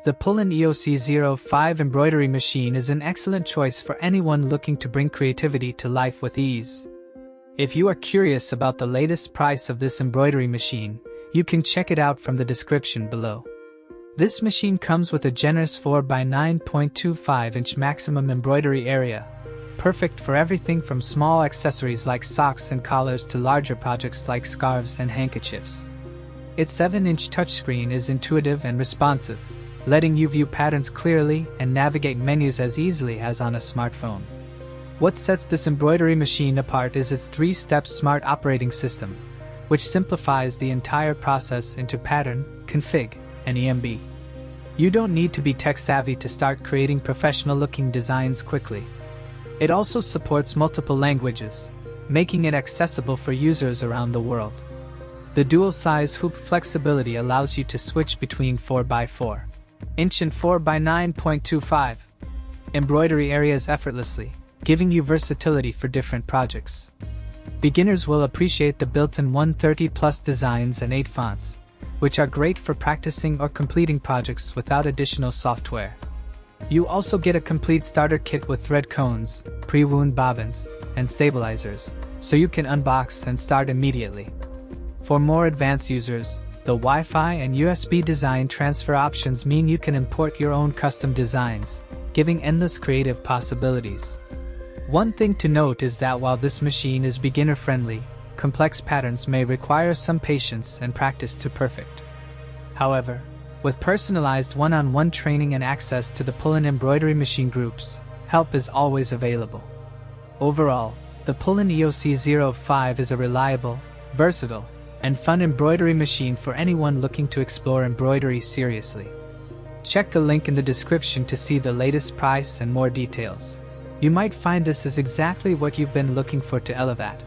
The Poolin EOC05 Embroidery Machine is an excellent choice for anyone looking to bring creativity to life with ease. If you are curious about the latest price of this embroidery machine, you can check it out from the description below. This machine comes with a generous 4x9.25-inch maximum embroidery area, perfect for everything from small accessories like socks and collars to larger projects like scarves and handkerchiefs. Its 7-inch touchscreen is intuitive and responsive, letting you view patterns clearly and navigate menus as easily as on a smartphone. What sets this embroidery machine apart is its 3-step smart operating system, which simplifies the entire process into pattern, config, and EMB. You don't need to be tech-savvy to start creating professional-looking designs quickly. It also supports multiple languages, making it accessible for users around the world. The dual-size hoop flexibility allows you to switch between 4x4-inch and 4x9.25 embroidery areas effortlessly, giving you versatility for different projects. Beginners will appreciate the built-in 130+ designs and 8 fonts, which are great for practicing or completing projects without additional software. You also get a complete starter kit with thread cones, pre-wound bobbins, and stabilizers, so you can unbox and start immediately. For more advanced users, the Wi-Fi and USB design transfer options mean you can import your own custom designs, giving endless creative possibilities. One thing to note is that while this machine is beginner-friendly, complex patterns may require some patience and practice to perfect. However, with personalized one-on-one training and access to the Poolin embroidery machine groups, help is always available. Overall, the Poolin EOC05 is a reliable, versatile, and fun embroidery machine for anyone looking to explore embroidery seriously. Check the link in the description to see the latest price and more details. You might find this is exactly what you've been looking for to elevate